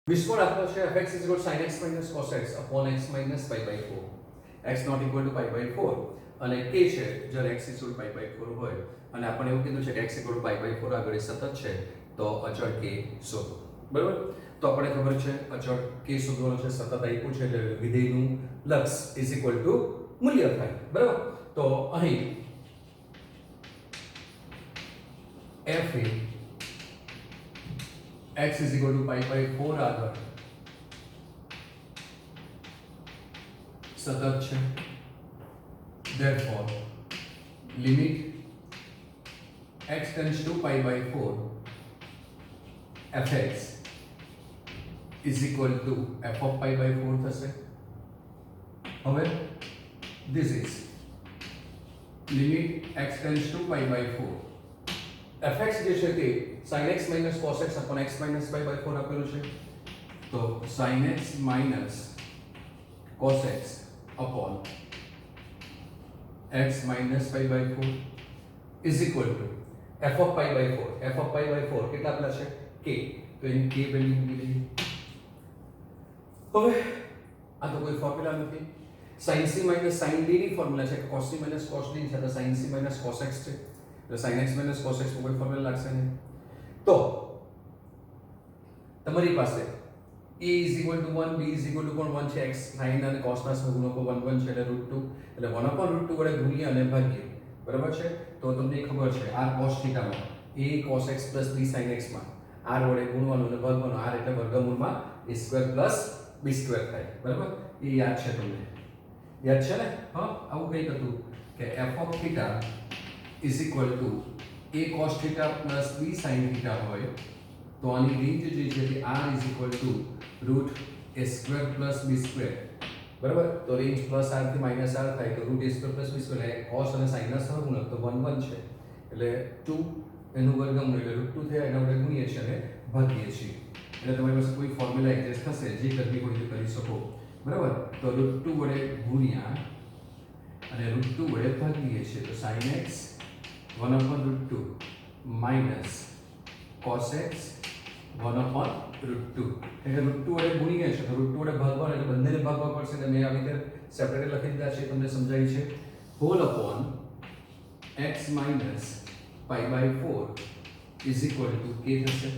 વિશ્વ દાખલો છે fx is equal to sin x minus cos x upon x minus pi by 4 x not equal to pi by 4 અને k છે જ્યારે x is equal to pi by 4 હોય અને આપણે એવું કીધું છે કે x equal to pi by 4 આગળ એ સતત છે તો અચળ k શોધો બરાબર તો આપણે ખબર છે અચળ k શોધવાનો છે સતત આપ્યું છે એટલે વિધેયનું લક્ષ is equal to મૂલ્ય થાય બરાબર તો અહીં f A x is equal to pi by 4 આગળ સતત છે therefore limit x tends to pi by 4 fx is equal to f of pi by 4 થશે હવે this is limit x tends to pi by 4 fx જે છે તે sin x minus cos x upon x minus pi by 4 આપેલું છે તો sin x minus cos x upon x minus pi by 4 is equal to f of pi by 4 f of pi by 4 કેટલા આપેલા છે k તો એની k value મૂકી દઈએ હવે આ તો કોઈ ફોર્મ્યુલા નથી sin c minus sin d ની ફોર્મ્યુલા છે cos c minus cos d છે તો sin c minus cos x છે એટલે sin x minus cos x કોઈ ફોર્મ્યુલા લાગશે નહીં તો તમારી પાસે a is equal to 1 b is equal to 1 છે x sin અને cos ના સહગુણકો 1 1 છે એટલે √2 એટલે 1 upon √2 વડે ગુણીએ અને ભાગીએ બરાબર છે તો તમને ખબર છે r cos θ માં a cos x b sin x માં r વડે ગુણવાનું અને ભાગવાનું r એટલે વર્ગમૂળમાં a² b² થાય બરાબર એ યાદ છે તમને યાદ છે ને હા આવું કંઈક હતું કે f of θ is equal to a cos θ plus b sin θ હોય તો આની રેન્જ જે છે તે r is equal to √a² plus b² બરાબર તો રેન્જ પ્લસ r થી માઈનસ r થાય તો √a² plus b² એટલે cos અને sin ના સહગુણક તો 1 1 છે એટલે 2 એનું વર્ગમૂળ એટલે √2 થાય એના વડે ગુણીએ છીએ અને ભાગીએ છીએ એટલે તમારી પાસે કોઈ ફોર્મ્યુલા એડજસ્ટ થશે જે કરવી હોય તે કરી શકો બરાબર તો √2 વડે ગુણ્યા અને √2 વડે ભાગીએ છીએ તો sin x 1 upon √2 minus cos x 1 upon √2 એટલે √2 વડે ગુણીએ છે તો √2 વડે ભાગવાનું એટલે બંનેને ભાગવા પડશે એટલે મેં આવી રીતે સેપરેટ લખી દીધા છે તમને સમજાય છે whole upon x minus pi by 4 is equal to k થશે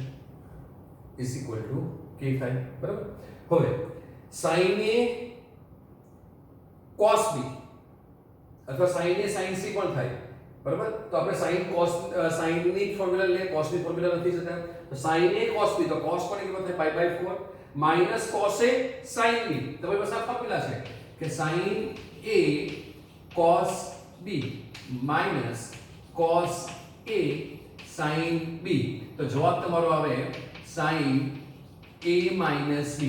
is equal to k થાય બરાબર હવે sin a cos b અથવા sin a sin c પણ થાય બરાબર તો આપણે sin cos sin ની ફોર્મ્યુલા લે cos ની ફોર્મ્યુલા નથી જતા તો sin a cos b તો cos પણ કેટલો થાય pi by 4 minus cos a sin b તમારી પાસે આ ફોર્મ્યુલા છે કે sin a cos b minus cos a sin b તો જવાબ તમારો આવે sin a minus b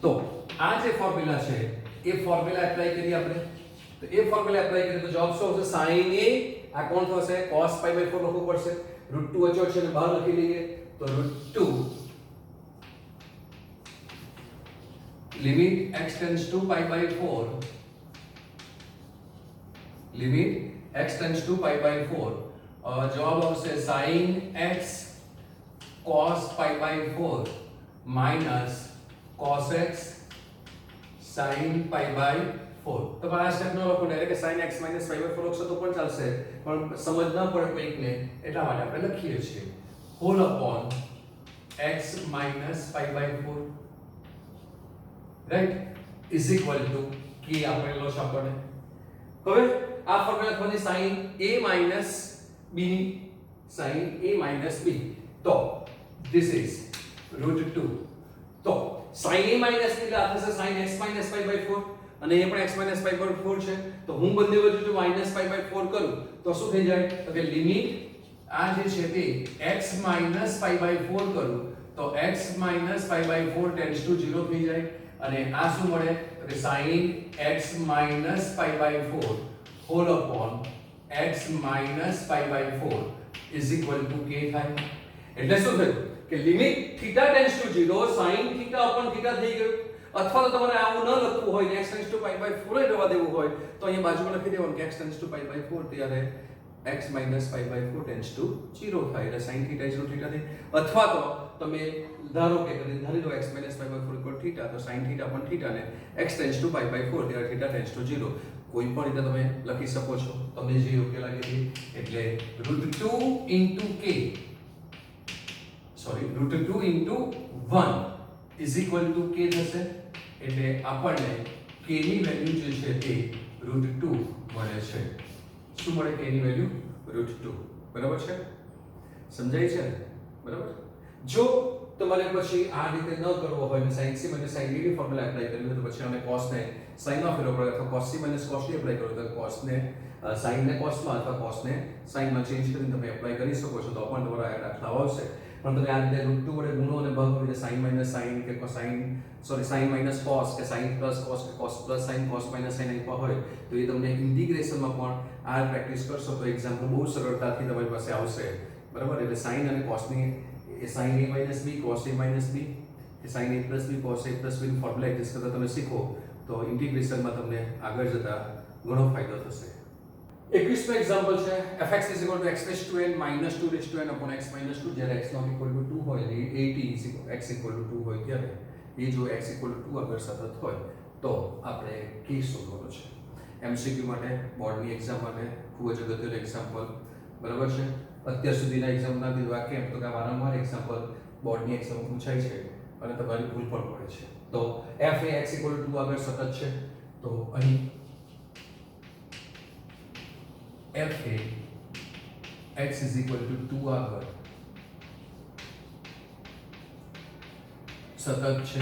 તો આ જે ફોર્મ્યુલા છે એ ફોર્મ્યુલા એપ્લાય કરીએ આપણે તો એ ફોર્મ્યુલા એપ્લાય કરીએ તો જવાબ શું આવશે sin a આ કોણ થશે cos pi by 4 લખવું પડશે √2 અચળ છે ને બહાર લખી લઈએ તો √2 limit x tends to pi by 4 limit x tends to pi by 4 જવાબ આવશે sin x cos pi by 4 minus cos x sin pi by 4 તો આ સ્ટેપ નો લખો direct sin x pi by 4 લખશો તો પણ ચાલશે પણ સમજ ન પડે કોઈકને એટલા માટે આપણે લખીએ છીએ whole upon x minus pi by 4 right is equal to k આપેલો છે આપણને હવે આ ફોર્મ્યુલા થવાની sin a minus b sin a minus b તો this is √2 તો sin a minus b એટલે આ થશે sin x minus pi by 4 અને એ પણ x minus pi by 4 છે તો હું બંને બાજુ જો minus pi by 4 કરું તો શું થઈ જાય તો કે લિમિટ આ જે છે તે x minus pi by 4 કરું તો x minus pi by 4 tends to 0 થઈ જાય અને આ શું મળે તો કે sin x minus pi by 4 whole upon x minus pi by 4 is equal to k થાય એટલે શું થયું કે limit θ tends to 0 sin θ upon θ થઈ ગયું અથવા તો તમારે આવું ન લખવું હોય x tends to pi by 4 જ રહેવા દેવું હોય તો અહીંયા બાજુમાં લખી દેવાનું કે x tends to pi by 4 ત્યારે x minus pi by 4 tends to 0 થાય એટલે sin theta is root theta થાય અથવા તો તમે ધારો કે ધારી લો x minus pi by 4 equal theta તો sin theta upon theta ને x tends to pi by 4 there theta tends to 0 કોઈ પણ રીતે તમે લખી શકો છો તમને જે યોગ્ય લાગે તે એટલે √2 into k sorry √2 into 1 is equal to k થશે એટલે આપણને k ની વેલ્યુ જે છે તે √2 મળે છે શું મળે k ની વેલ્યુ √2 બરાબર છે સમજાય છે બરાબર જો તમારે પછી આ રીતે ન કરવો હોય ને sin c sin d ની ફોર્મ્યુલા એપ્લાય કરવી હોય તો પછી અમે cos ને sin માં ફેરવવો પડે અથવા cos c cos d apply કરો તો cos ને sin ને cos માં અથવા cos ને sin માં ચેન્જ કરીને તમે એપ્લાય કરી શકો છો તો પણ તમારા આ દાખલા આવશે પણ તમે આ રીતે √2 વડે ગુણો અને ભાગ કરીને sin sin કે sin sin cos કે sin cos કે cos sin cos sin આપ્યા હોય તો એ તમને ઇન્ટિગ્રેશનમાં પણ આ પ્રેક્ટિસ કરશો તો એક્ઝામ્પલ બહુ સરળતાથી તમારી પાસે આવશે બરાબર એટલે sin અને cos ની sin a minus b cos a minus b કે sin a plus b cos a plus b નું ફોર્મ્યુલા એડજસ્ટ કરતા તમે શીખો તો ઇન્ટિગ્રેશનમાં તમને આગળ જતા ઘણો ફાયદો થશે 21નું એક્ઝામ્પલ છે fx x to n minus 2 n upon x minus 2 જ્યારે x not equal to 2 હોય એટલે at x equal to 2 હોય ત્યારે એ જો x equal to 2 આગળ સતત હોય તો આપણે કે શોધવાનું છે MCQ માટે બોર્ડની એક્ઝામ માટે ખૂબ જ અગત્યનું એક્ઝામ્પલ બરાબર છે અત્યાર સુધીના એક્ઝામના દીધા કેમ તો કે વારંવાર એક્ઝામ્પલ બોર્ડની એક્ઝામ પૂછાય છે અને તમારી ભૂલ પણ પડે છે તો f A x equal to 2 આગળ સતત છે તો અહીં f A x is equal to 2 આગળ સતત છે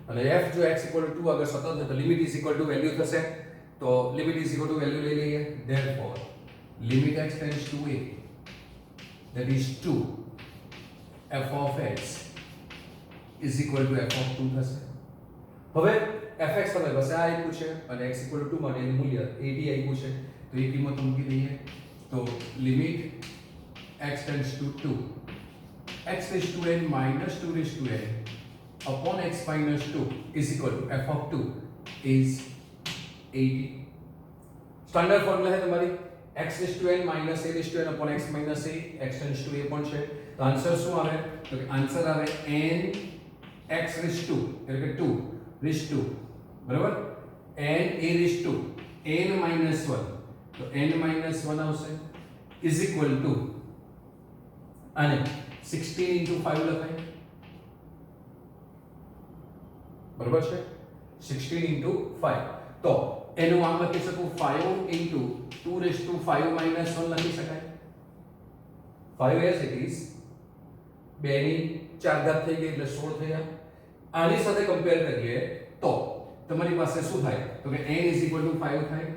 અને f જો x equal to 2 આગળ સતત છે તો limit is equal to value થશે તો limit is equal to value લઈ લઈએ therefore limit x tends to a that is 2 f of x is equal to f of 2 થશે હવે fx તમે બસ આ આપ્યું છે અને x equal to 2 માટે એનું મૂલ્ય 80 આપ્યું છે તો એ કિંમત મૂકી દઈએ તો limit x tends to 2 x raised to n minus 2 raised to n upon x minus 2 is equal to f of 2 is 80 standard formula છે તમારી x raised to n minus a raised to n upon x minus a x tends to a પણ છે તો answer શું આવે તો કે answer આવે n x raised to એટલે કે 2 raised to બરાબર n a raised to n minus 1 તો n minus 1 આવશે is equal to અને 16 into 5 લખાય બરાબર છે 16 into 5 તો એનું આમ લખી શકું 5 into 2 raised to 5 minus 1 લખી શકાય 5 as it is 2 ની 4 ઘાત થઈ ગઈ એટલે 16 થયા આની સાથે કમ્પેર કરીએ તો તમારી પાસે શું થાય તો કે n is equal to 5 થાય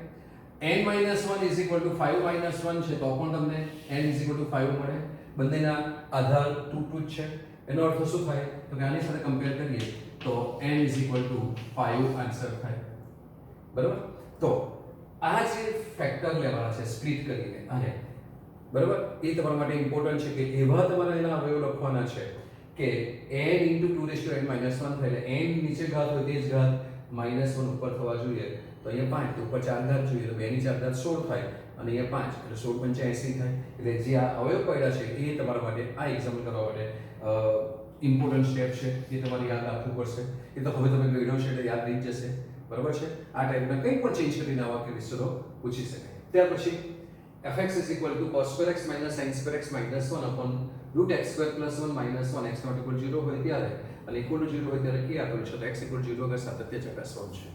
n minus 1 is equal to 5 minus 1 છે તો પણ તમને n is equal to 5 મળે બંનેના આધાર 2 2 છે એનો અર્થ શું થાય તો કે આની સાથે કમ્પેર કરીએ તો n is equal to 5 answer થાય બરાબર તો આ જે ફેક્ટર લેવાના છે સ્પ્લિટ કરીને અને બરાબર એ તમારા માટે ઇમ્પોર્ટન્ટ છે કે એવા તમારે એના અવયવ લખવાના છે કે n into 2 raised to n minus 1 થાય એટલે n નીચે ઘાત હોય તે જ ઘાત minus 1 ઉપર થવા જોઈએ તો અહીંયા 5 તો ઉપર 4 ઘાત જોઈએ તો 2 ની 4 ઘાત 16 થાય અને અહીંયા 5 એટલે 16 પંચા 80 થાય એટલે જે આ અવયવ પડ્યા છે એ તમારા માટે આ એક્ઝામ કરવા માટે ઇમ્પોર્ટન્ટ સ્ટેપ છે એ તમારે યાદ રાખવું પડશે એ તો હવે તમે ગણ્યો છે એટલે યાદ રહી જશે બરાબર છે આ ટાઈપના કંઈ પણ ચેન્જ કરીને આવા કે વિષયો પૂછી શકાય ત્યાર પછી fx is equal to cos square x minus sin square x minus 1 upon root x square plus 1 minus 1 x not equal to 0 હોય ત્યારે અને equal to 0 હોય ત્યારે કે આપેલું છે તો x equal to 0 અગર સાતત્ય ચકાસવાનું છે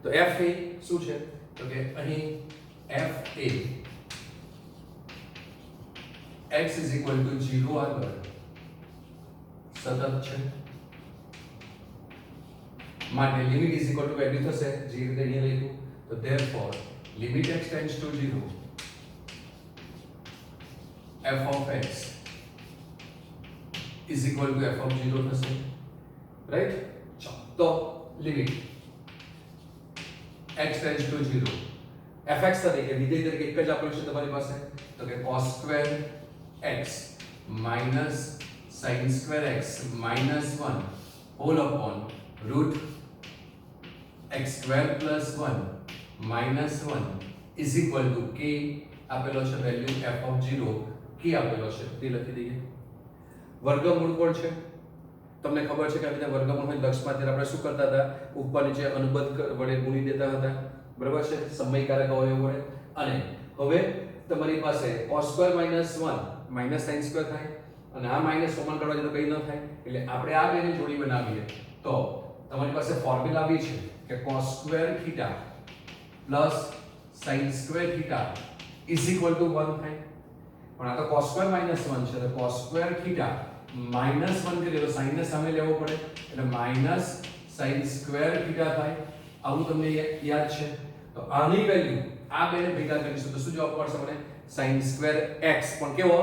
તો f એ શું છે તો કે અહીં f A x is equal to 0 આગળ સતત છે માટે limit is equal to value થશે જે રીતે અહીંયા લખ્યું તો therefore limit x tends to 0 f of x is equal to f of 0 થશે રાઈટ તો limit x tends to 0 fx તરીકે વિધેય તરીકે એક જ આપેલું છે તમારી પાસે તો કે cos square x minus sin square x minus 1 whole upon root x square plus 1 minus 1 is equal to k આપેલો છે વેલ્યુ f ઓફ 0 k આપેલો છે તે લખી દઈએ. વર્ગમૂળ કોણ છે? તમને ખબર છે કે આ રીતે વર્ગમૂળ હોય લક્ષમાં ત્યારે આપણે શું કરતા હતા? ઉપર નીચે અનુબંધ વડે ગુણી દેતા હતા, બરાબર છે, સમયકારક અવયવ વડે. અને હવે તમારી પાસે cos square minus 1 minus sin square થાય, અને આ માઈનસ કોમન કાઢવા જાય તો કંઈ ન થાય. એટલે આપણે આ બેની જોડી બનાવીએ તો તમારી પાસે ફોર્મ્યુલા આવી છે કે cos square theta plus sin square theta is equal two 1 થાય. પણ આ તો cos સ્ક્વેર માઈનસ 1 છે, તો cos સ્ક્વેર થીટા માઈનસ 1 કરીએ તો sin ને સામે લેવો પડે, એટલે માઈનસ sin સ્ક્વેર થીટા થાય. આવું તમને યાદ છે. તો આની વેલ્યુ આ બેને ભેગા કરીશું તો શું જવાબ મળશે મને? sin સ્ક્વેર x પણ કેવો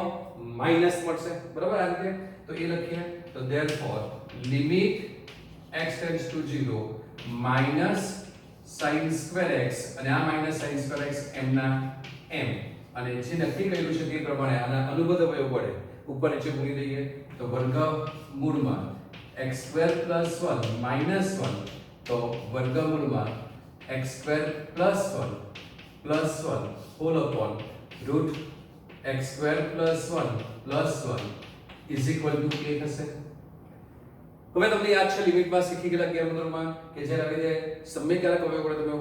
માઈનસ મળશે, બરાબર. આ રીતે તો એ લખીએ તો therefore limit x tends two 0 minus sin square x, અને આ minus sin square x m ના m, અને જે નક્કી કર્યું છે તે પ્રમાણે આના અનુબંધ અવયવ વડે ઉપર નીચે ગુણી દઈએ તો વર્ગમૂળમાં x સ્ક્વેર પ્લસ 1 માઈનસ 1, તો વર્ગમૂળમાં x square plus 1 plus 1 whole upon root x square plus 1 plus 1 is equal to k થશે. હવે તમને યાદ છે લિમિટમાં શીખી ગયેલા ગેરમૂળમાં કે જ્યારે આવી રીતે સમયકારક અવયવ વડે તમે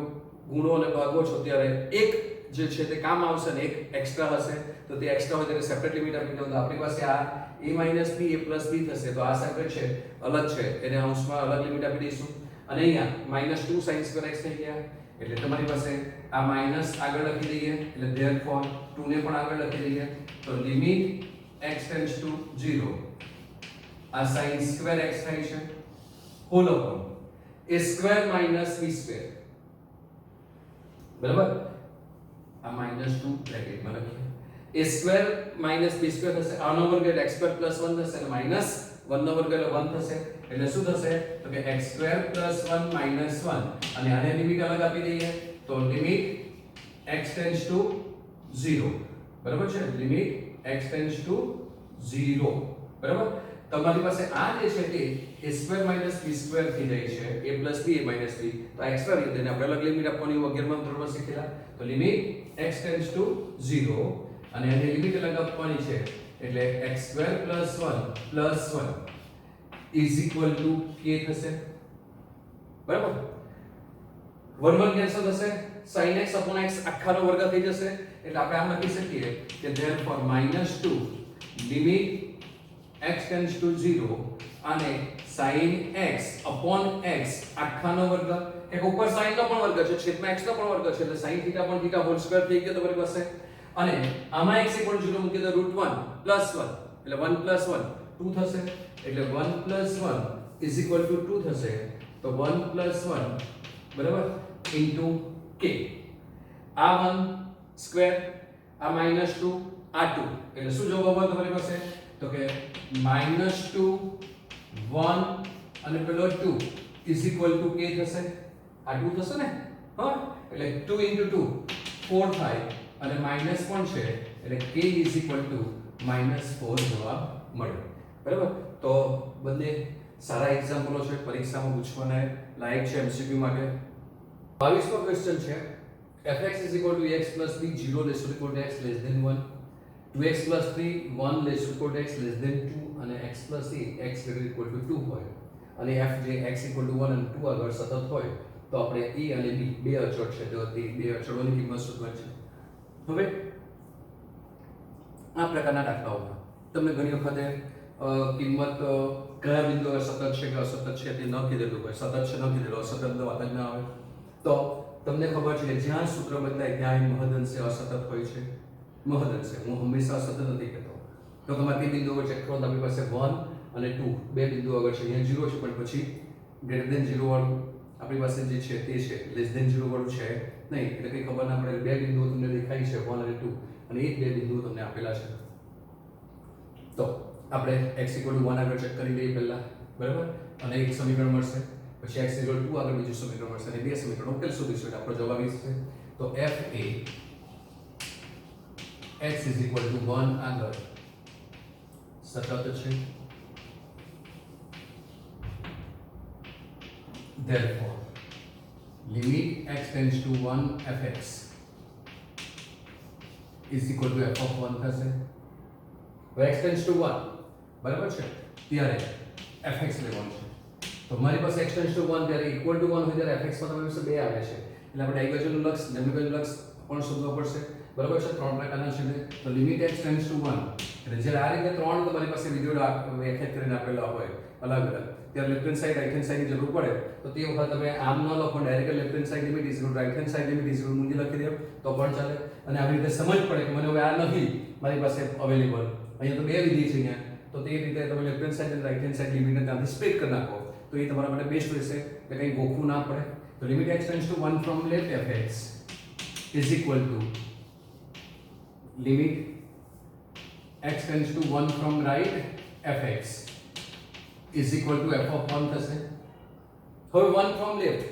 ગુણો અને ભાગો છો ત્યારે એક જે છે તે કામ આવશે ને એક એક્સ્ટ્રા હશે, તો તે એક્સ્ટ્રા હોય ત્યારે સેપરેટ લિમિટ આપી દો. તો આપણી પાસે આ a - b a + b થશે, તો આ સેપરેટ છે, અલગ છે, એને અંશમાં અલગ લિમિટ આપી દઈશું. અને અહીંયા -2 sin સ્ક્વેર x થઈ ગયા, એટલે તમારી પાસે આ માઈનસ આગળ લખી દઈએ, એટલે therefore 2 ને પણ આગળ લખી દઈએ તો લિમિટ x ટેન્ડ્સ ટુ 0 આ sin સ્ક્વેર x થાય છે whole upon a square minus b square, બરાબર. આ -2 બ્રેકેટમાં લખીએ a square minus b square થશે, આનો વર્ગ એટલે x સ્ક્વેર પ્લસ 1 થશે, અને માઈનસ 1 નો વર્ગ એટલે 1 થશે, એટલે શું થશે તો કે x સ્ક્વેર પ્લસ 1 માઈનસ 1, અને આને લિમિટ અલગ આપી દઈએ તો લિમિટ x ટેન્ડ્સ ટુ 0, બરાબર છે, લિમિટ x ટેન્ડ્સ ટુ 0, બરાબર. તમારી પાસે આ જે છે તે a square minus b square થઈ જાય છે, a plus b a minus b, તો આ એક્સ્ટ્રા રીતે આપણે અલગ લિમિટ આપવાની 11મા ધોરણમાં શીખેલા. તો લિમિટ x ટેન્ડ્સ ટુ 0, અને આની લિમિટ અલગ આપવાની છે, એટલે x square plus 1 is equal to k થશે, બરાબર. 1 1 કેન્સલ થશે, sin x upon x આખાનો વર્ગ થઈ જશે, એટલે આપણે આમ લખી શકીએ કે therefore -2 limit x tends two 0 અને sin x upon x આખાનો વર્ગ, એક ઉપર sin નો પણ વર્ગ છે, છેદમાં x નો પણ વર્ગ છે, એટલે sin થીટા પણ થીટા હોલ સ્ક્વેર થઈ ગયો તમારી પાસે. અને આમાં x = 0 મૂકીએ તો √1 + 1, એટલે 1 + 1 2 થશે, એટલે 1 + 1 ઇઝ ઇક્વલ ટુ 2 થશે, તો 1 + 1 બરાબર ઇન્ટુ k. આ 1 સ્ક્વેર, આ -2, આ 2, એટલે શું જવાબ આવશે તમારી પાસે તો કે -2 1 અને પેલો 2 ઇઝ ઇક્વલ ટુ k થશે. આ 2 થશે ને, હા, એટલે 2 * 2 4 થાય, અને માઈનસ પણ છે, એટલે k ઇઝ ઇક્વલ ટુ -4 જવાબ મળે, બરાબર. તો બંને સારા એક્ઝામ્પલો છે, પરીક્ષામાં પૂછવાના લાયક છે એમસીક્યુ માટે. 22મો ક્વેશ્ચન છે fx = ax + b 0 ≤ x < 1, 2x + 3 1 ≤ x < 2, અને x + a x > 2 હોય, અને f જે x = 1 અને 2 આગળ સતત હોય, તો આપણે a અને b બે અચળ છે, તો તે બે અચળોની કિંમત શોધવાની છે. હવે આ પ્રકારના દાખલાઓમાં તમને ઘણી વખતે કિંમત કયા બિંદુ સતત છે કે અસતત છે તે ન કીધેલું હોય, સતત છે ન કીધેલું, અસતત વાત જ ના આવે, તો તમને ખબર છે કે જ્યાં સૂત્ર બદલાય ત્યાં મહદઅંશે અસતત હોય છે. મહદઅંશે, હું હંમેશા અસતત નથી કહેતો. તો તમારે તે બિંદુ વચ્ચે ખરો આપણી પાસે 1 અને 2 બે બિંદુ આગળ છે, અહીંયા 0 છે, પણ પછી <0 વાળું આપણી પાસે જે છે તે છે, <0 વાળું છે નહીં, એટલે કંઈ ખબર ના પડે. બે બિંદુઓ તમને દેખાય છે 1 અને 2, અને એક બે બિંદુઓ તમને આપેલા છે. તો આપણે x = 1 આગળ ચેક કરી લઈએ પહેલા, બરાબર, અને એક સમીકરણ મળશે, પછી x = 2 આગળ બીજું સમીકરણ મળશે, અને બે સમીકરણો ઉકેલ શોધીશું, એટલે આપણો જવાબ આવી જશે. તો f એ x = 1 આગળ સતત છે, therefore limit x → 1 fx is equal to f of 1 થશે. હવે x ટેન્ડ્સ ટુ 1 બરાબર છે ત્યારે fx લેવાનું છે. તો મારી પાસે x ટેન્ડ્સ ટુ 1 ત્યારે ઇક્વલ ટુ 1 હોય ત્યારે fx માં તમારી પાસે 2 આવે છે એટલે આપણે ડાયવર્જન્સનું લક્ષ જમણી બાજુ લક્ષ પણ શોધવા પડશે બરાબર છે. 3 પ્રકારના છે તો લિમિટ x ટેન્ડ્સ ટુ 1 એટલે જ્યારે આ રીતે 3 તમારી પાસે વિડિયો વ્યાખ્યાયિત કરીને આપેલા હોય અલગ અલગ ત્યારે left hand side right hand સાઈડની જરૂર પડે તો તે વખત તમે આમ ન લખો direct left hand side limit is right hand side limit is મૂલ્ય લખી દો તો પણ ચાલે. અને આવી રીતે સમજ પડે કે મને હવે આ નથી મારી પાસે અવેલેબલ અહીંયા તો બે વિધિ છે અહીંયા તો તે રીતે તમે લેફ્ટ હેન્ડ સાઈડ અને રાઈટ હેન્ડ સાઈડ લિમિટને ત્યાંથી સ્પ્લિટ કરી નાખો તો એ તમારા માટે બેસ્ટ રહેશે કે કંઈ ગોખવું ના પડે. તો limit x tends to 1 from left fx is equal two limit x tends to 1 from right fx is equal two f of 1 થશે. હવે 1 ફ્રોમ લેફ્ટ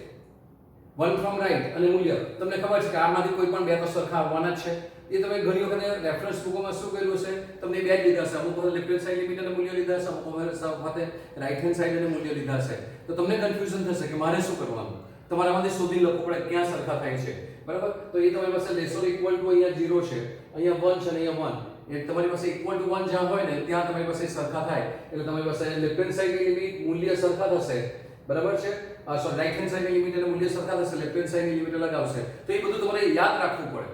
1 ફ્રોમ રાઈટ અને મૂલ્ય તમને ખબર છે કે આમાંથી કોઈ પણ બે તો સરખા આવવાના જ છે. એ તમે ઘણી વખત રેફરન્સ બુકોમાં શું કરેલું છે તમને બે જ લીધા છે. અમુક વખત લેફ્ટ હેન્ડ સાઈડ લિમિટ અને મૂલ્ય લીધા છે, અમુક વખત રાઈટ હેન્ડ સાઈડ અને મૂલ્ય લીધા છે. તો તમને કન્ફ્યુઝન થશે કે મારે શું કરવાનું. તમારે આમાંથી શોધી લખવું પડે ક્યાં સરખા થાય છે બરાબર. તો એ તમારી પાસે લેસ ઓર ઇક્વલ ટુ અહીંયા 0 છે, અહીંયા 1 છે અને અહીંયા 1 એ તમારી પાસે ઇક્વલ ટુ 1 જ્યાં હોય ને ત્યાં તમારી પાસે સરખા થાય એટલે તમારી પાસે લેફ્ટ હેન્ડ સાઈડની લિમિટ મૂલ્ય સરખા થશે બરાબર છે. સોરી રાઈટ હેન્ડ સાઈડની લિમિટ અને મૂલ્ય સરખા થશે, લેફ્ટ હેન્ડ સાઈડની લિમિટ અલગ આવશે. તો એ બધું તમારે યાદ રાખવું પડે.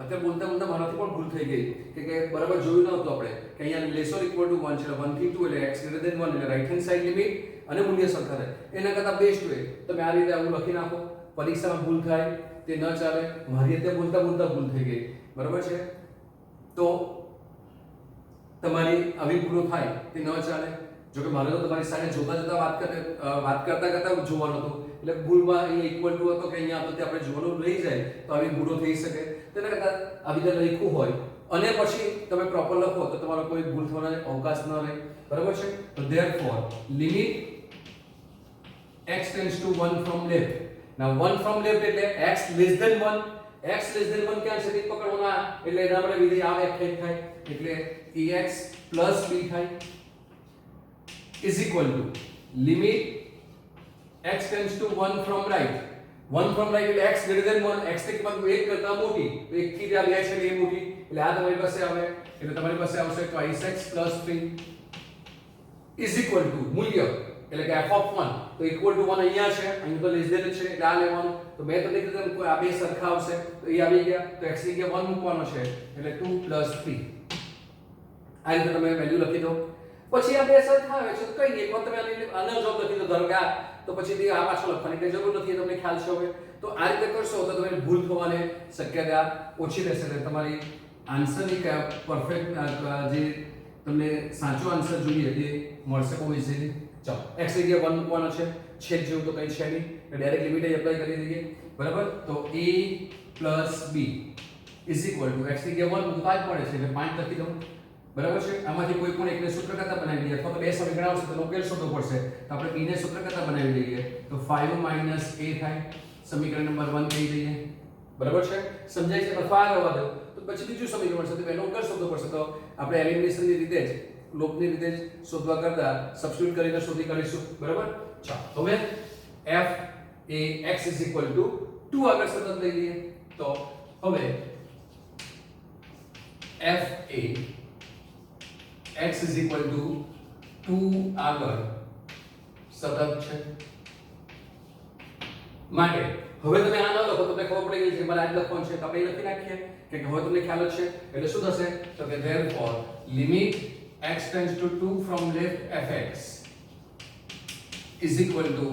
અત્યારે બોલતા બોલતા મારાથી પણ ભૂલ થઈ ગઈ કે બરાબર જોયું ન હતું આપણે કે અહીંયા લેસ ઓર ઇક્વલ ટુ 1 છે 1 થી 2 એટલે x ગ્રેટર ધેન 1 એટલે રાઈટ હેન્ડ સાઈડ લિમિટ અને મૂલ્ય સરખા થાય. એના કરતા બેસ્ટ વે તમે આ રીતે આવું લખી નાખો. પરીક્ષામાં ભૂલ થાય તે ન ચાલે. મારી રીતે બોલતા બોલતા ભૂલ થઈ ગઈ બરાબર છે. તો તમારી આવી ભૂલો થાય તે ન ચાલે. જો કે મારે તો તમારી સાથે જોતા જોતા વાત કરતા કરતા જોવાનું હતું એટલે ભૂલમાં અહીંયા ઇક્વલ ટુ હતો કે અહીંયા હતો તે આપણે જોવાનું રહી જાય તો આવી ભૂલો થઈ શકે. તેના કરતા આવી રીતે લખ્યું હોય અને પછી તમે પ્રોપર લખો તો તમારો કોઈ ભૂલ થવાનો અવકાશ ન રહે બરાબર છે. તો therefore limit x tends to 1 from left. Now 1 from left એટલે x less than 1. x less than 1 ક્યાં છે તે પકડવાના એટલે એના આપણે વિધેય આ વ્યાખ્યાયિત થાય એટલે ax પ્લસ b થાય is equal to limit x tends to 1 from right. 1 from right એટલે x greater than 1 x ની કિંમત 1 કરતા મોટી તો 1 થી જ્યાં લે છે એ મોટી એટલે આ તમારી પાસે આવે એટલે તમારી પાસે આવશે twice x plus 3 is equal to મૂલ્ય એટલે કે f of 1 તો equal to 1 અહીંયા છે અહીં તો લેસ ધેન છે એટલે આ લેવાનું. તો મેં તમને કીધું કોઈ આ બે સરખા આવશે તો એ આવી ગયા તો x ની જગ્યાએ 1 મૂકવાનો છે એટલે 2 plus 3 આ રીતે તમે વેલ્યુ લખી દો. પછી આ બે સરખા આવે છે તો કઈ નહીં એકવાર તમે આનો જવાબ લખી દો ધારો કે આ તો પછી આ પાછળ લખવાની કઈ જરૂર નથી તમને ખ્યાલ છે. હવે તો આ રીતે કરશો તો તમારી ભૂલ થવાની શક્યતા ઓછી રહેશે એટલે તમારી આન્સરની પરફેક્ટ જે તમને સાચો આન્સર જોઈએ તે મળશે બહુ ઇઝીલી. ચાલો x ની જગ્યાએ 1 મૂકવાનો છે છેદ જેવું તો કઈ છે નહીં એટલે ડાયરેક્ટ લિમિટ એપ્લાય કરી દઈએ બરાબર. તો a + b is equal two x ની જગ્યાએ 1 મૂકવા જ પડે છે એટલે 5 લખી દઉં બરાબર છે. આમાંથી કોઈ પણ એકને સૂત્ર કરતા બનાવી દઈએ અથવા તો બે સમીકરણ આવશે તો ઉકેલ શોધવો પડશે તો આપણે b ને સૂત્ર કરતા બનાવી દઈએ તો 5 - a થાય સમીકરણ નંબર 1 કહી દઈએ બરાબર છે. સમજાય છે અથવા આ રહેવા દો તો પછી બીજું સમીકરણ મળશે તો એનો ઉકેલ શોધવો પડશે તો આપણે એલિમિનેશનની રીતે જ લોપની રીતે જ શોધવા કરતા સબસ્ટિટ્યુટ કરીને શોધી કાઢીશું બરાબર. ચાલો હવે f એ x = 2 આગળ સતત લઈ લઈએ તો હવે f એ x = 2 આગળ સતત છે માટે હવે તમે આ ન લખો તમને ખબર પડી ગઈ છે કે મારે આ જ લખવાનું છે તો આપણે લખી નાખીએ કે હવે તમને ખ્યાલ જ છે એટલે શું થશે તો કે therefore limit x tends to 2 from left fx is equal to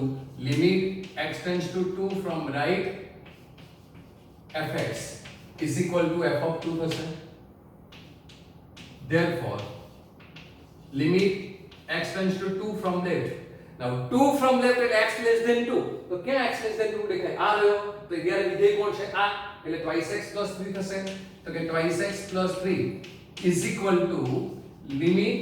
limit x tends to 2 from right fx is equal to f of 2 થશે. Therefore limit x tends to 2 from left. Now 2 from left એટલે x less than 2 તો ક્યાં x less than 2 દેખાય આ રહ્યો તો ત્યારે વિધેય કોણ છે આ એટલે twice x plus 3 થશે તો કે twice x plus 3 is equal to limit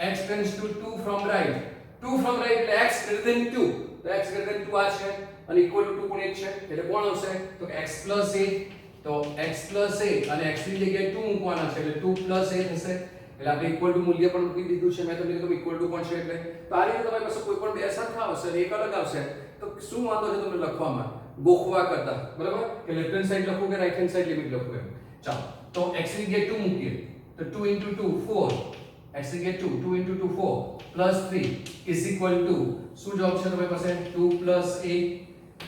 x tends to 2 from right. 2 from right એટલે x greater than 2 તો x greater than 2 આ છે અને equal to 2 પણ એક છે એટલે કોણ આવશે તો કે x plus a તો x plus a અને x ની જગ્યાએ 2 મૂકવાના છે એટલે 2 plus a થશે એટલે આપણે ઇક્વલ ટુ મૂલ્ય પણ મૂકી દીધું છે મેં તમને કીધું ઇક્વલ ટુ પણ છે એટલે તો આ રીતે તમારી પાસે કોઈ પણ બે સરખા આવશે અને એક અલગ આવશે તો શું વાંધો છે તમને લખવામાં ગોખવા કરતા બરાબર કે લેફ્ટ હેન્ડ સાઈડ લખું કે રાઈટ હેન્ડ સાઈડ લિમિટ લખું એમ. ચાલો તો x ની જગ્યાએ 2 મૂકીએ તો 2 into 2 4 x ની જગ્યાએ 2 into 2 4 plus 3 is equal to શું જવાબ છે તમારી પાસે 2 plus a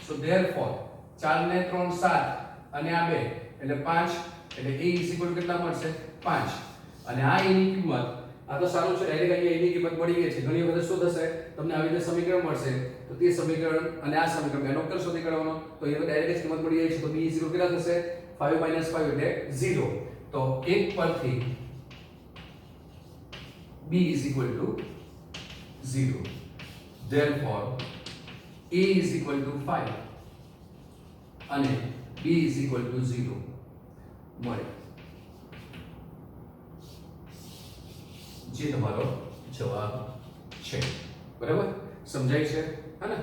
so therefore 4 ને 3 7 અને આ 2 એટલે 5 એટલે a is equal to કેટલા મળશે 5 અને આ a ની કિંમત આ તો સારું છે ડાયરેક્ટ અહીંયા a ની કિંમત મળી ગઈ છે ઘણી વખત શું થશે તમને આવી રીતે સમીકરણ મળશે તો તે સમીકરણ અને આ સમીકરણ એનો ઉકેલ શોધી કાઢવાનો તો એ ડાયરેક્ટ કિંમત મળી જાય છે તો b 0 કેટલા થશે 5 - 5 એટલે 0 તો 1 પરથી b is equal to 0 therefore a is equal to 5 અને b is equal to 0 મળે જે તમારો જવાબ છે બરાબર સમજાય છે હા ને